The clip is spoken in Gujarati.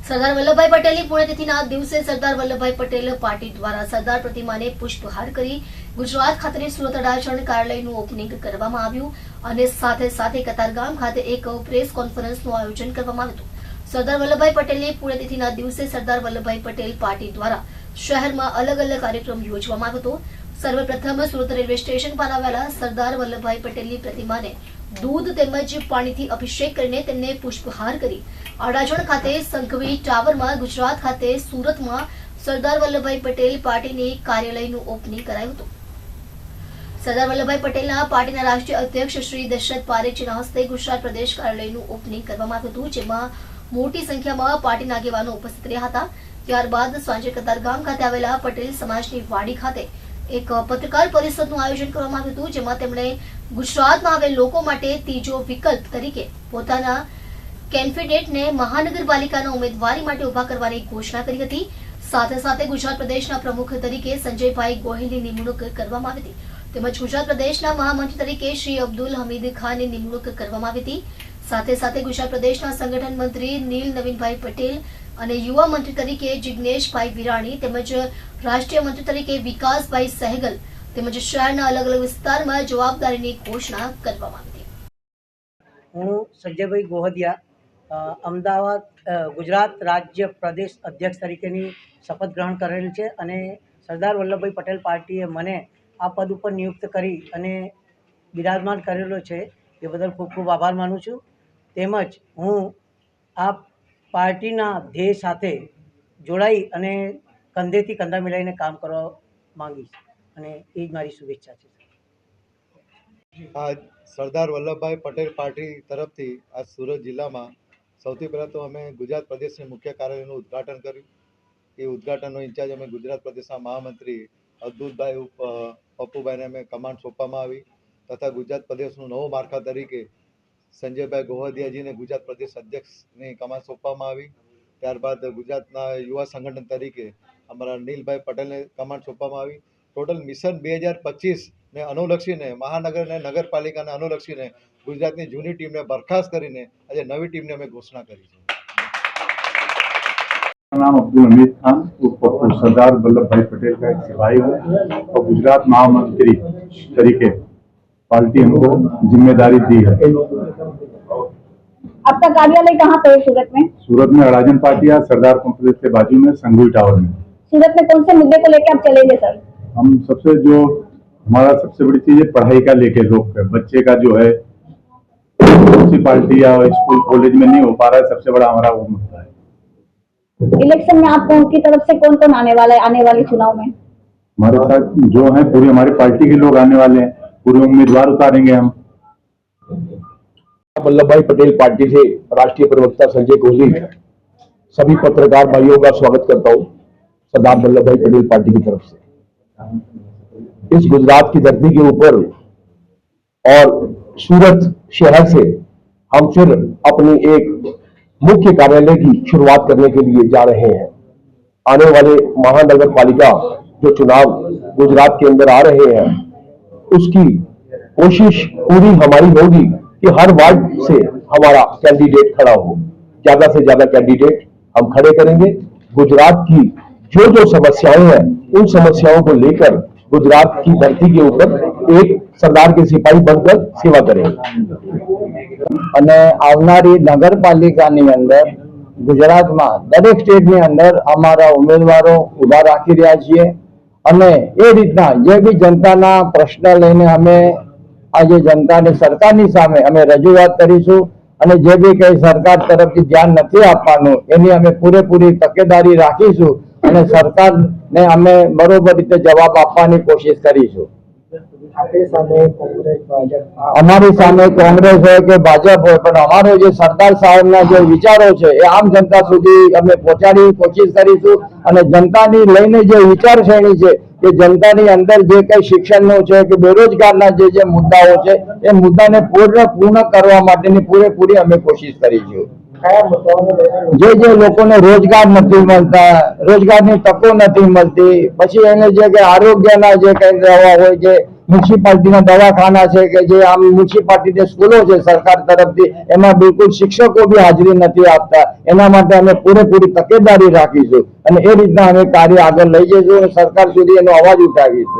સરદાર વલ્લભભાઈ પટેલની પુણ્યતિથિના દિવસે સરદાર વલ્લભભાઈ પટેલ પાર્ટી દ્વારા સરદાર પ્રતિમાને પુષ્પહાર કરી ગુજરાત ખાતે સુરત અડાજણ કાર્યાલયનું ઓપનિંગ કરવામાં આવ્યું અને સાથે સાથે કતારગામ ખાતે એક પ્રેસ કોન્ફરન્સનું આયોજન કરવામાં આવ્યું હતું। સરદાર વલ્લભભાઈ પટેલની પુણ્યતિથિના દિવસે સરદાર વલ્લભભાઈ પટેલ પાર્ટી દ્વારા શહેરમાં અલગ અલગ કાર્યક્રમ યોજવામાં આવ્યો હતો। સર્વપ્રથમ સુરત રેલવે સ્ટેશન પર આવેલા સરદાર વલ્લભભાઈ પટેલની પ્રતિમાને दूध તેમજ પાણીથી અભિષેક કરીને તેમને પુષ્પહાર કરી અડાજણ ખાતે સંઘવી ટાવરમાં ગુજરાત ખાતે સુરતમાં સરદાર વલ્લભભાઈ પટેલ પાર્ટીની કાર્યાલયનું ઓપનિંગ કરાયું હતું। સરદાર વલ્લભભાઈ પટેલના પાર્ટીના રાષ્ટ્રીય અધ્યક્ષ શ્રી દશરથ પારેખજીના હસ્તે ગુજરાત પ્રદેશ કાર્યાલયનું ઓપનિંગ કરવામાં આવ્યું હતું, જેમાં મોટી સંખ્યામાં પાર્ટીના આગેવાનો ઉપસ્થિત રહ્યા હતા। ત્યારબાદ સાંજે કતારગામ ખાતે આવેલા પટેલ સમાજની વાડી ખાતે એક પત્રકાર પરિષદનું આયોજન કરવામાં આવ્યું હતું, જેમાં તેમણે ગુજરાતમાં આવેલ લોકો માટે ત્રીજો વિકલ્પ તરીકે પોતાના કેન્ડિડેટને મહાનગરપાલિકાના ઉમેદવારી માટે ઉભા કરવાની ઘોષણા કરી હતી। સાથે સાથે ગુજરાત પ્રદેશના પ્રમુખ તરીકે સંજયભાઈ ગોહિલની નિમણૂક કરવામાં આવી હતી, તેમજ ગુજરાત પ્રદેશના મહામંત્રી તરીકે શ્રી અબ્દુલ હમીદ ખાનની નિમણૂક કરવામાં આવી હતી। સાથે સાથે ગુજરાત પ્રદેશના સંગઠન મંત્રી નીલ નવીનભાઈ પટેલ અને યુવા મંત્રી તરીકે જિગ્નેશભાઈ વિરાણી તેમજ રાષ્ટ્રીય મંત્રી તરીકે વિકાસભાઈ સહેગલ તેમજ શહેરના અલગ અલગ વિસ્તારમાં જવાબદારીની ઘોષણા કરવામાં આવી હતી। હું સંજયભાઈ ગોહદિયા અમદાવાદ ગુજરાત રાજ્ય પ્રદેશ અધ્યક્ષ તરીકેની શપથ ગ્રહણ કરેલ છે અને સરદાર વલ્લભભાઈ પટેલ પાર્ટીએ મને આ પદ ઉપર નિયુક્ત કરી અને બિરાજમાન કરેલો છે, એ બદલ ખૂબ ખૂબ આભાર માનું છું। તેમજ હું આ પાર્ટીના ધ્યેય સાથે જોડાઈ અને કંધેથી કંધા મિલાઈને કામ કરવા માંગીશ અને એ જ મારી શુભેચ્છા છે। આજ સરદાર વલ્લભભાઈ પટેલ પાર્ટી તરફથી આજ સુરત જિલ્લામાં સૌથી પહેલાં તો અમે ગુજરાત પ્રદેશની મુખ્ય કાર્યાલયનું ઉદ્ઘાટન કર્યું। એ ઉદ્ઘાટનનો ઇન્ચાર્જ અમે ગુજરાત પ્રદેશના મહામંત્રી અબ્દુલભાઈ પપ્પુભાઈને અમે કમાન્ડ સોંપવામાં આવી તથા ગુજરાત પ્રદેશનું નવું માળખા તરીકે સંજયભાઈ ગોહદિયાજીને ગુજરાત પ્રદેશ અધ્યક્ષની કમાન્ડ સોંપવામાં આવી। ત્યારબાદ ગુજરાતના યુવા સંગઠન તરીકે અમારા નીલભાઈ પટેલને કમાન્ડ સોંપવામાં આવી। ટોટલ મિશન 2025ને અનુલક્ષીને મહાનગર અને નગરપાલિકાને અનુલક્ષીને ગુજરાતની જૂની ટીમને બરખાસ્ત કરીને આજે નવી ટીમની અમે ઘોષણા કરી છે। नाम अब्दुल हमीद खान उर्फ सरदार वल्लभ भाई पटेल का एक सिपाही हूँ और गुजरात महामंत्री तरीके पार्टी हमको जिम्मेदारी दी है। आपका कार्यालय कहाँ पे है सूरत में? सूरत में अडाजन पाटिया सरदार कॉम्प्लेक्स के बाजू में संघवी टावर में। सूरत में कौन से मुद्दे को लेकर आप चलेंगे सर? हम सबसे जो हमारा सबसे बड़ी चीज है पढ़ाई का लेके रोक बच्चे का जो है म्यूनसिपालिटी या स्कूल कॉलेज में नहीं हो पा रहा है, सबसे बड़ा हमारा वो मुद्दा है। इलेक्शन में आप की तरफ से कौन कौन आने वाला है आने वाले चुनाव में? हमारे साथ जो है पूरी हमारी पार्टी के लोग आने वाले हैं, पूरे उम्मीदवार उतारेंगे हम। वल्लभ भाई पटेल पार्टी से राष्ट्रीय प्रवक्ता संजय कोहली सभी पत्रकार भाइयों का स्वागत करता हूं सरदार वल्लभ भाई पटेल पार्टी की तरफ से। इस गुजरात की धरती के ऊपर और सूरत शहर से हम फिर अपनी एक मुख्य कार्यालय की शुरुआत करने के लिए जा रहे हैं। आने वाले महानगर पालिका जो चुनाव गुजरात के अंदर आ रहे हैं उसकी कोशिश पूरी हमारी होगी कि हर वार्ड से हमारा कैंडिडेट खड़ा हो, ज्यादा से ज्यादा कैंडिडेट हम खड़े करेंगे। गुजरात की जो जो समस्याएं हैं उन समस्याओं को लेकर गुजरात की धरती के ऊपर एक सरदार के सिपाही बनकर सेवा करेंगे। અને આવનારી નગરપાલિકાની અંદર ગુજરાતમાં દરેક સ્ટેટની અંદર અમારા ઉમેદવારો ઉભા રાખી રહ્યા છીએ અને એ રીતના જે બી જનતાના પ્રશ્ન લઈને અમે આજે જનતાને સરકારની સામે અમે રજૂઆત કરીશું અને જે બી કંઈ સરકાર તરફથી ધ્યાન નથી આપવાનું એની અમે પૂરેપૂરી તકેદારી રાખીશું અને સરકારને અમે બરોબર રીતે જવાબ આપવાની કોશિશ કરીશું। અમારી સામે કોંગ્રેસ હોય કે ભાજપ હોય પણ અમારો જે સરદાર સાહેબના જે વિચારો છે એ આમ જનતા સુધી અમે પહોંચાડવાની કોશિશ કરીશું અને જનતાની લઈને જે વિચારસરણી છે કે જનતાની અંદર જે કઈ શિક્ષણનું છે કે બેરોજગારના જે મુદ્દાઓ છે એ મુદ્દાને પૂર્ણ કરવા માટેની પૂરેપૂરી અમે કોશિશ કરીશું। જે લોકોને રોજગાર નથી મળતા, રોજગારની તકો નથી મળતી, પછી એને જે કે આરોગ્યના જે કઈ દવા હોય છે મ્યુનિસિપાલિટીના દવાખાના છે કે જે આમ મ્યુનિસિપાલિટી સ્કૂલો છે સરકાર તરફથી એમાં બિલકુલ શિક્ષકો બી હાજરી નથી આપતા. એના માટે અમે પૂરેપૂરી તકેદારી રાખીશું અને એ રીતના અમે કાર્ય આગળ લઈ જઈશું અને સરકાર સુધી એનો અવાજ ઉઠાવીશું.